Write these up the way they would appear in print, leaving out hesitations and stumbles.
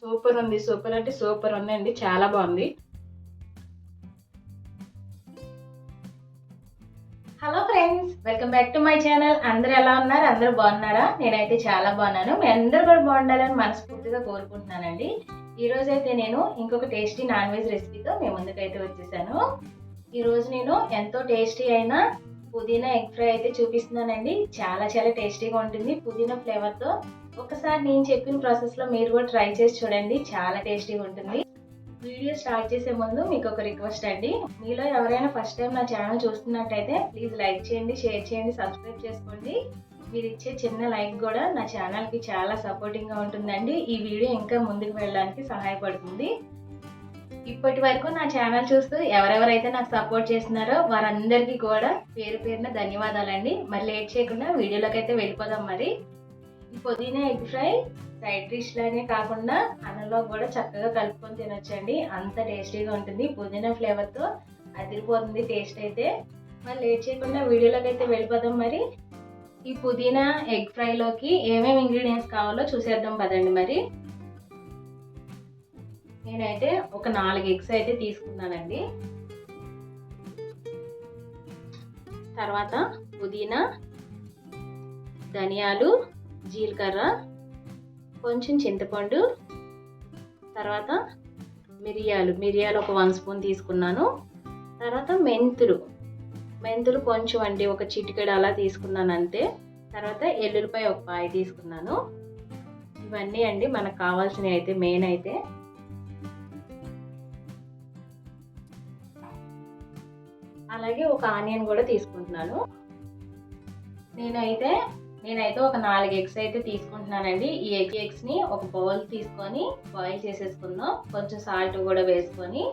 Super ఉంది. Super అంటే super ఉందండి. చాలా బాగుంది. Hello friends, welcome back to my channel. అందరూ ఎలా ఉన్నారు? అందరూ బాగున్నారా? నేనైతే చాలా బాగున్నాను. మీ అందరూ కూడా బాగుండాలని మనస్ఫూర్తిగా కోరుకుంటున్నానండి. ఈరోజు అయితే నేను ఇంకొక టేస్టీ నాన్ వెజ్ రెసిపీతో మీ ముందుకైతే వచ్చేసాను. ఈరోజు నేను ఎంతో టేస్టీ అయిన పుదీనా ఎగ్ ఫ్రై అయితే చూపిస్తున్నానండి. చాలా చాలా టేస్టీగా ఉంటుంది పుదీనా ఫ్లేవర్తో. ఒకసారి నేను చెప్పిన ప్రాసెస్లో మీరు కూడా ట్రై చేసి చూడండి. చాలా టేస్టీగా ఉంటుంది. వీడియో స్టార్ట్ చేసే ముందు మీకు ఒక రిక్వెస్ట్ అండి. మీలో ఎవరైనా ఫస్ట్ టైం నా ఛానల్ చూస్తున్నట్టయితే ప్లీజ్ లైక్ చేయండి, షేర్ చేయండి, సబ్స్క్రైబ్ చేసుకోండి. మీరు ఇచ్చే చిన్న లైక్ కూడా నా ఛానల్కి చాలా సపోర్టింగ్గా ఉంటుందండి. ఈ వీడియో ఇంకా ముందుకు వెళ్ళడానికి సహాయపడుతుంది. ఇప్పటి వరకు నా ఛానల్ చూస్తూ ఎవరెవరైతే నాకు సపోర్ట్ చేస్తున్నారో వారందరికీ కూడా పేరు పేరున ధన్యవాదాలండి. మరి లేట్ చేయకుండా వీడియోలోకి అయితే వెళ్ళిపోదాం. మరి ఈ పుదీనా ఎగ్ ఫ్రై సైడ్ డిష్ లానే కాకుండా అన్నంలో కూడా చక్కగా కలుపుకొని తినొచ్చండి. అంత టేస్టీగా ఉంటుంది. పుదీనా ఫ్లేవర్తో అదిరిపోతుంది టేస్ట్ అయితే. మరి లేట్ చేయకుండా వీడియోలోకి అయితే వెళ్ళిపోదాం. మరి ఈ పుదీనా ఎగ్ ఫ్రైలోకి ఏమేమి ఇంగ్రీడియంట్స్ కావాలో చూసేద్దాం పదండి. మరి నేనైతే ఒక 4 ఎగ్స్ అయితే తీసుకున్నానండి. తర్వాత పుదీనా, ధనియాలు, జీలకర్ర, కొంచెం చింతపండు, తర్వాత మిరియాలు ఒక 1 స్పూన్ తీసుకున్నాను. తర్వాత మెంతులు కొంచెం అండి, ఒక చిటికెడు అలా తీసుకున్నాను అంతే. తర్వాత ఎల్లుల్లిపాయ ఒక పాయ తీసుకున్నాను. ఇవన్నీ అండి మనకు కావాల్సినవి అయితే మెయిన్ అయితే. అలాగే ఒక ఆనియన్ కూడా తీసుకుంటున్నాను. నేనైతే ఒక 4 ఎగ్స్ అయితే తీసుకుంటున్నానండి. ఈ ఎగ్స్ని ఒక బౌల్ తీసుకొని బాయిల్ చేసేసుకుందాం. కొంచెం సాల్ట్ కూడా వేసుకొని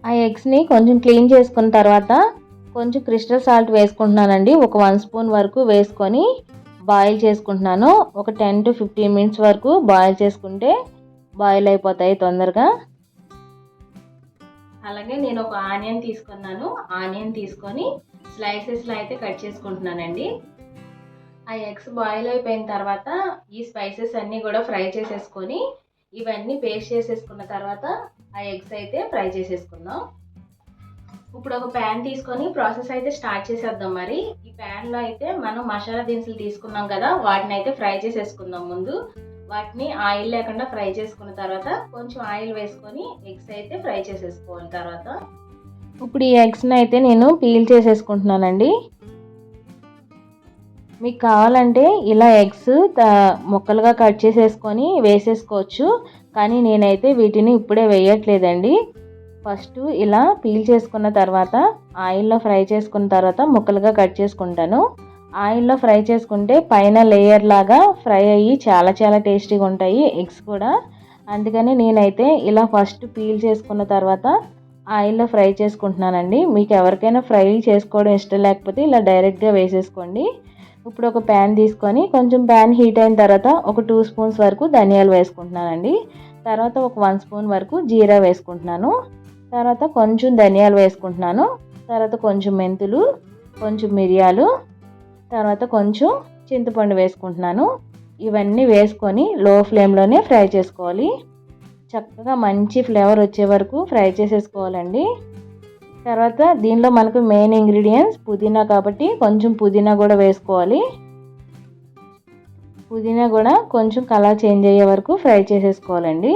ఆ ఎగ్స్ని కొంచెం క్లీన్ చేసుకున్న తర్వాత కొంచెం క్రిస్టల్ సాల్ట్ వేసుకుంటున్నానండి. ఒక 1 స్పూన్ వరకు వేసుకొని బాయిల్ చేసుకుంటున్నాను. ఒక 10 to 15 మినిట్స్ వరకు బాయిల్ చేసుకుంటే బాయిల్ అయిపోతాయి తొందరగా. అలాగే నేను ఒక ఆనియన్ తీసుకున్నాను. ఆనియన్ తీసుకొని స్లైసెస్లో అయితే కట్ చేసుకుంటున్నానండి. ఆ ఎగ్స్ బాయిల్ అయిపోయిన తర్వాత ఈ స్పైసెస్ అన్నీ కూడా ఫ్రై చేసేసుకొని ఇవన్నీ పేస్ట్ చేసేసుకున్న తర్వాత ఆ ఎగ్స్ అయితే ఫ్రై చేసేసుకుందాం. ఇప్పుడు ఒక ప్యాన్ తీసుకొని ప్రాసెస్ అయితే స్టార్ట్ చేసేద్దాం. మరి ఈ ప్యాన్లో అయితే మనం మసాలా దినుసులు తీసుకున్నాం కదా, వాటిని అయితే ఫ్రై చేసేసుకుందాం. ముందు వాటిని ఆయిల్ లేకుండా ఫ్రై చేసుకున్న తర్వాత కొంచెం ఆయిల్ వేసుకొని ఎగ్స్ అయితే ఫ్రై చేసేసుకోవాలి. తర్వాత ఇప్పుడు ఈ ఎగ్స్ని అయితే నేను పీల్ చేసేసుకుంటున్నానండి. మీకు కావాలంటే ఇలా ఎగ్స్ ముక్కలుగా కట్ చేసేసుకొని వేసేసుకోవచ్చు, కానీ నేనైతే వీటిని ఇప్పుడే వేయట్లేదండి. ఫస్ట్ ఇలా పీల్ చేసుకున్న తర్వాత ఆయిల్లో ఫ్రై చేసుకున్న తర్వాత ముక్కలుగా కట్ చేసుకుంటాను. ఆయిల్లో ఫ్రై చేసుకుంటే పైన లేయర్ లాగా ఫ్రై అయ్యి చాలా చాలా టేస్టీగా ఉంటాయి ఎగ్స్ కూడా. అందుకని నేనైతే ఇలా ఫస్ట్ పీల్ చేసుకున్న తర్వాత ఆయిల్లో ఫ్రై చేసుకుంటున్నానండి. మీకు ఎవరికైనా ఫ్రై చేసుకోవడం ఇష్టం లేకపోతే ఇలా డైరెక్ట్గా వేసేసుకోండి. ఇప్పుడు ఒక ప్యాన్ తీసుకొని కొంచెం ప్యాన్ హీట్ అయిన తర్వాత ఒక 2 స్పూన్స్ వరకు ధనియాలు వేసుకుంటున్నానండి. తర్వాత ఒక 1 స్పూన్ వరకు జీరా వేసుకుంటున్నాను. తర్వాత కొంచెం ధనియాలు వేసుకుంటున్నాను. తర్వాత కొంచెం మెంతులు, కొంచెం మిరియాలు, తర్వాత కొంచెం చింతపండు వేసుకుంటున్నాను. ఇవన్నీ వేసుకొని లో ఫ్లేమ్లోనే ఫ్రై చేసుకోవాలి. చక్కగా మంచి ఫ్లేవర్ వచ్చే వరకు ఫ్రై చేసేసుకోవాలండి. తర్వాత దీనిలో మనకు మెయిన్ ఇంగ్రీడియంట్స్ పుదీనా కాబట్టి కొంచెం పుదీనా కూడా వేసుకోవాలి. పుదీనా కూడా కొంచెం కలర్ చేంజ్ అయ్యే వరకు ఫ్రై చేసేసుకోవాలండి.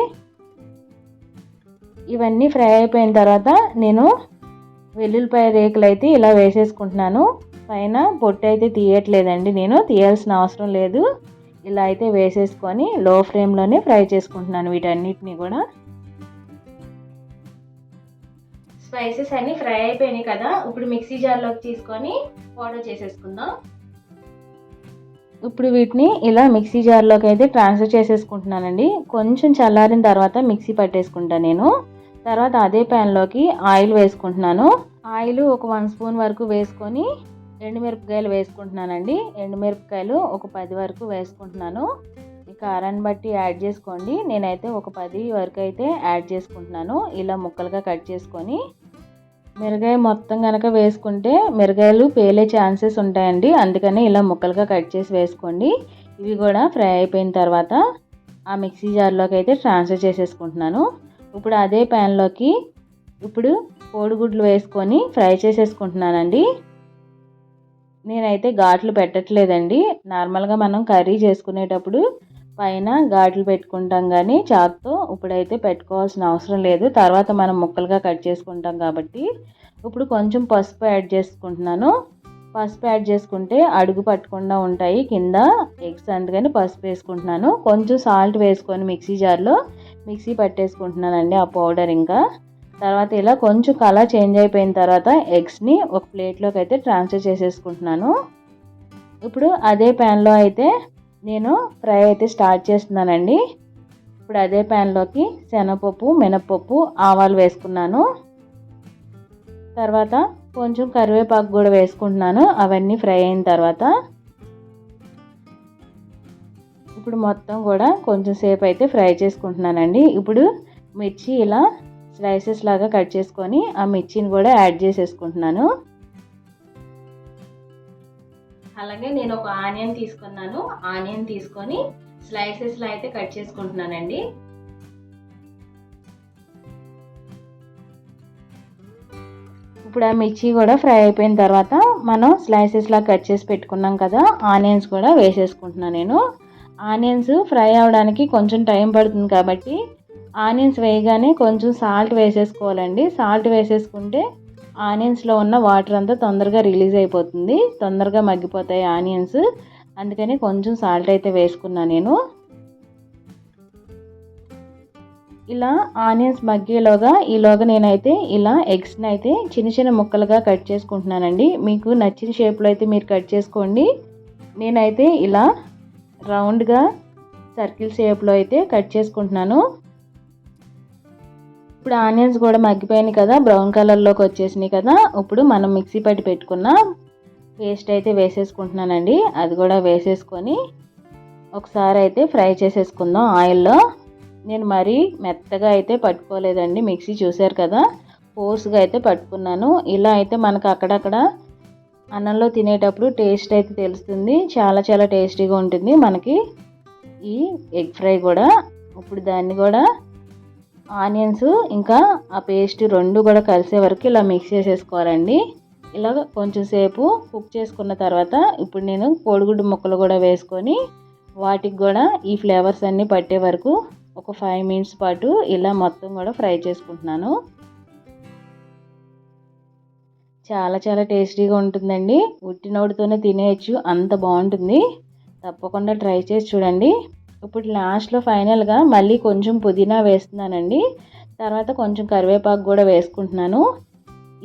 ఇవన్నీ ఫ్రై అయిపోయిన తర్వాత నేను వెల్లుల్లిపాయ రేకులు అయితే ఇలా వేసేసుకుంటున్నాను. పైన పొట్టు అయితే తీయట్లేదండి, నేను తీయాల్సిన అవసరం లేదు. ఇలా అయితే వేసేసుకొని లో ఫ్లేమ్లోనే ఫ్రై చేసుకుంటున్నాను వీటన్నిటిని కూడా. స్పైసెస్ అన్నీ ఫ్రై అయిపోయినాయి కదా, ఇప్పుడు మిక్సీ జార్లోకి తీసుకొని పౌడర్ చేసేసుకుందాం. ఇప్పుడు వీటిని ఇలా మిక్సీ జార్లోకి అయితే ట్రాన్స్ఫర్ చేసేసుకుంటున్నానండి. కొంచెం చల్లారిన తర్వాత మిక్సీ పట్టేసుకుంటాను నేను. తర్వాత అదే ప్యాన్లోకి ఆయిల్ వేసుకుంటున్నాను. ఆయిల్ ఒక 1 స్పూన్ వరకు వేసుకొని ఎండుమిరపకాయలు వేసుకుంటున్నానండి. ఎండుమిరపకాయలు ఒక 10 వరకు వేసుకుంటున్నాను. మీకు కారాన్ని బట్టి యాడ్ చేసుకోండి. నేనైతే ఒక 10 వరకు అయితే యాడ్ చేసుకుంటున్నాను. ఇలా ముక్కలుగా కట్ చేసుకొని మిరగాయ మొత్తం కనుక వేసుకుంటే మిరగాయలు పేలే ఛాన్సెస్ ఉంటాయండి. అందుకని ఇలా ముక్కలుగా కట్ చేసి వేసుకోండి. ఇవి కూడా ఫ్రై అయిపోయిన తర్వాత ఆ మిక్సీ జార్లోకి అయితే ట్రాన్స్ఫర్ చేసేసుకుంటున్నాను. ఇప్పుడు అదే ప్యాన్లోకి ఇప్పుడు కోడిగుడ్లు వేసుకొని ఫ్రై చేసేసుకుంటున్నానండి. నేనైతే ఘాట్లు పెట్టట్లేదండి. నార్మల్గా మనం కర్రీ చేసుకునేటప్పుడు పైన ఘాట్లు పెట్టుకుంటాం కానీ చాకుతో ఇప్పుడైతే పెట్టుకోవాల్సిన అవసరం లేదు. తర్వాత మనం ముక్కలుగా కట్ చేసుకుంటాం కాబట్టి ఇప్పుడు కొంచెం పసుపు యాడ్ చేసుకుంటున్నాను. పసుపు యాడ్ చేసుకుంటే అడుగు పట్టకుండా ఉంటాయి కింద ఎగ్స్, అందుకని పసుపు వేసుకుంటున్నాను. కొంచెం సాల్ట్ వేసుకొని మిక్సీ జార్లో మిక్సీ పట్టేసుకుంటున్నానండి ఆ పౌడర్. ఇంకా తర్వాత ఇలా కొంచెం కలర్ చేంజ్ అయిపోయిన తర్వాత ఎగ్స్ని ఒక ప్లేట్లోకి అయితే ట్రాన్స్ఫర్ చేసేసుకుంటున్నాను. ఇప్పుడు అదే ప్యాన్లో అయితే నేను ఫ్రై అయితే స్టార్ట్ చేస్తున్నానండి. ఇప్పుడు అదే ప్యాన్లోకి శనగపప్పు, మినపప్పు, ఆవాలు వేసుకున్నాను. తర్వాత కొంచెం కరివేపాకు కూడా వేసుకుంటున్నాను. అవన్నీ ఫ్రై అయిన తర్వాత ఇప్పుడు మొత్తం కూడా కొంచెం సేపు అయితే ఫ్రై చేసుకుంటున్నానండి. ఇప్పుడు మిర్చి ఇలా స్లైసెస్ లాగా కట్ చేసుకొని ఆ మిర్చిని కూడా యాడ్ చేసేసుకుంటున్నాను. అలాగే నేను ఒక ఆనియన్ తీసుకున్నాను. ఆనియన్ తీసుకొని స్లైసెస్లో అయితే కట్ చేసుకుంటున్నానండి. ఇప్పుడు ఆ మిర్చి కూడా ఫ్రై అయిపోయిన తర్వాత మనం స్లైసెస్లా కట్ చేసి పెట్టుకున్నాం కదా, ఆనియన్స్ కూడా వేసేసుకుంటున్నాను నేను. ఆనియన్స్ ఫ్రై అవ్వడానికి కొంచెం టైం పడుతుంది కాబట్టి ఆనియన్స్ వేయగానే కొంచెం సాల్ట్ వేసేసుకోవాలండి. సాల్ట్ వేసేసుకుంటే ఆనియన్స్లో ఉన్న వాటర్ అంతా తొందరగా రిలీజ్ అయిపోతుంది, తొందరగా మగ్గిపోతాయి ఆనియన్స్. అందుకని కొంచెం సాల్ట్ అయితే వేసుకున్నాను నేను. ఇలా ఆనియన్స్ మగ్గేలోగా ఈలోగా నేనైతే ఇలా ఎగ్స్ని అయితే చిన్న చిన్న ముక్కలుగా కట్ చేసుకుంటున్నానండి. మీకు నచ్చిన షేప్లో అయితే మీరు కట్ చేసుకోండి. నేనైతే ఇలా రౌండ్గా సర్కిల్ షేప్లో అయితే కట్ చేసుకుంటున్నాను. ఇప్పుడు ఆనియన్స్ కూడా మగ్గిపోయినాయి కదా, బ్రౌన్ కలర్లోకి వచ్చేసినాయి కదా. ఇప్పుడు మనం మిక్సీ పట్టి పెట్టుకున్న పేస్ట్ అయితే వేసేసుకుంటున్నానండి. అది కూడా వేసేసుకొని ఒకసారి అయితే ఫ్రై చేసేసుకుందాం ఆయిల్లో. నేను మరీ మెత్తగా అయితే పట్టుకోలేదండి మిక్సీ, చూసారు కదా, ఫోర్స్గా అయితే పట్టుకున్నాను. ఇలా అయితే మనకు అక్కడక్కడ అన్నంలో తినేటప్పుడు టేస్ట్ అయితే తెలుస్తుంది. చాలా చాలా టేస్టీగా ఉంటుంది మనకి ఈ ఎగ్ ఫ్రై కూడా. ఇప్పుడు దాన్ని కూడా ఆనియన్స్ ఇంకా ఆ పేస్ట్ రెండు కూడా కలిసే వరకు ఇలా మిక్స్ చేసేసుకోవాలండి. ఇలా కొంచెం సేపు కుక్ చేసుకున్న తర్వాత ఇప్పుడు నేను కోడిగుడ్డు ముక్కలు కూడా వేసుకొని వాటికి కూడా ఈ ఫ్లేవర్స్ అన్నీ పట్టే వరకు ఒక 5 మినిట్స్ పాటు ఇలా మొత్తం కూడా ఫ్రై చేసుకుంటున్నాను. చాలా చాలా టేస్టీగా ఉంటుందండి. ఉట్టినోడితోనే తినేయచ్చు, అంత బాగుంటుంది. తప్పకుండా ట్రై చేసి చూడండి. ఇప్పుడు లాస్ట్లో ఫైనల్గా మళ్ళీ కొంచెం పుదీనా వేస్తున్నానండి. తర్వాత కొంచెం కరివేపాకు కూడా వేసుకుంటున్నాను.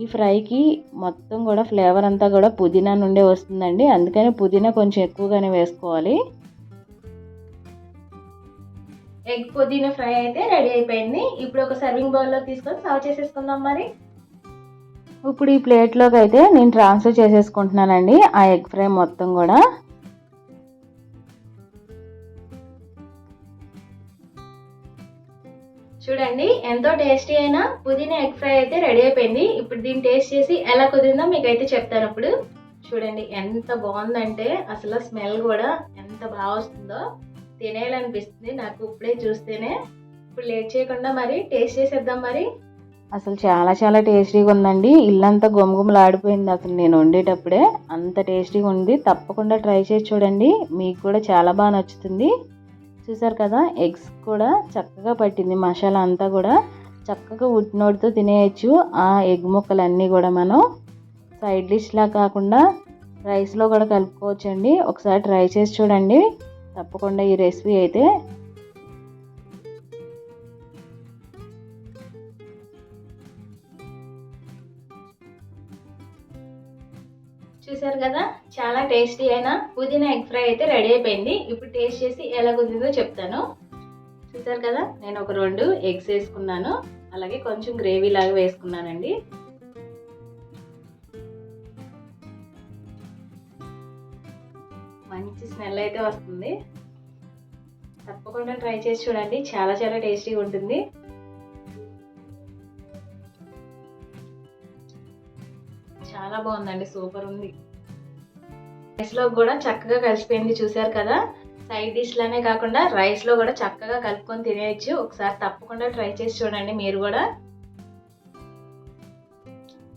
ఈ ఫ్రైకి మొత్తం కూడా ఫ్లేవర్ అంతా కూడా పుదీనా నుండే వస్తుందండి. అందుకని పుదీనా కొంచెం ఎక్కువగానే వేసుకోవాలి. ఎగ్ పుదీనా ఫ్రై అయితే రెడీ అయిపోయింది. ఇప్పుడు ఒక సర్వింగ్ బౌల్లో తీసుకొని సర్వ్ చేసేసుకుందాం మరి. ఇప్పుడు ఈ ప్లేట్లోకి అయితే నేను ట్రాన్స్ఫర్ చేసేసుకుంటున్నానండి ఆ ఎగ్ ఫ్రై మొత్తం కూడా. చూడండి, ఎంతో టేస్టీ అయిన పుదీనా ఎగ్ ఫ్రై అయితే రెడీ అయిపోయింది. ఇప్పుడు దీన్ని టేస్ట్ చేసి ఎలా కుదిరిందో మీకైతే చెప్తాను. ఇప్పుడు చూడండి ఎంత బాగుందంటే అసలు స్మెల్ కూడా ఎంత బాగా వస్తుందో, తినేయాలనిపిస్తుంది నాకు ఇప్పుడే చూస్తేనే. ఇప్పుడు లేట్ చేయకుండా మరి టేస్ట్ చేసేద్దాం మరి. అసలు చాలా చాలా టేస్టీగా ఉందండి. ఇల్లంతా గుమగుమలాడిపోయింది అసలు నేను వండేటప్పుడే, అంత టేస్టీగా ఉంది. తప్పకుండా ట్రై చేసి చూడండి, మీకు కూడా చాలా బాగా నచ్చుతుంది. చూసారు కదా, ఎగ్స్ కూడా చక్కగా పట్టింది మసాలా అంతా కూడా. చక్కగా ఉట్టినోడితో తినేయచ్చు ఆ ఎగ్ ముక్కలన్నీ కూడా. మనం సైడ్ డిష్లా కాకుండా రైస్లో కూడా కలుపుకోవచ్చండి. ఒకసారి ట్రై చేసి చూడండి తప్పకుండా ఈ రెసిపీ అయితే. చూసారు కదా, చాలా టేస్టీ అయిన పుదీనా ఎగ్ ఫ్రై అయితే రెడీ అయిపోయింది. ఇప్పుడు టేస్ట్ చేసి ఎలా కుదిరిందో చెప్తాను. చూసారు కదా, నేను ఒక 2 ఎగ్స్ వేసుకున్నాను, అలాగే కొంచెం గ్రేవీ లాగా వేసుకున్నానండి. మంచి స్మెల్ అయితే వస్తుంది. తప్పకుండా ట్రై చేసి చూడండి, చాలా చాలా టేస్టీగా ఉంటుంది. చాలా బాగుందండి, సూపర్ ఉంది. రైస్లో కూడా చక్కగా కలిసిపోయింది, చూసారు కదా. సైడ్ డిష్లానే కాకుండా రైస్లో కూడా చక్కగా కలుపుకొని తినేయచ్చు. ఒకసారి తప్పకుండా ట్రై చేసి చూడండి మీరు కూడా.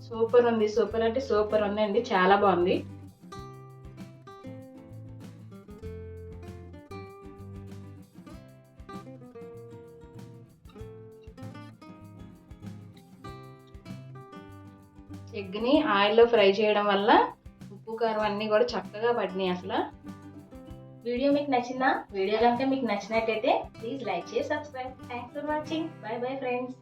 సూపర్ ఉంది, సూపర్ అంటే సూపర్ ఉందండి, చాలా బాగుంది. ఎగ్ని ఆయిల్లో ఫ్రై చేయడం వల్ల ఉప్పు కారం అన్నీ కూడా చక్కగా పడినాయి అసలు. వీడియో మీకు నచ్చిందా? వీడియో కనుక మీకు నచ్చినట్టయితే ప్లీజ్ లైక్ చేసి subscribe. Thanks for watching. By bye friends.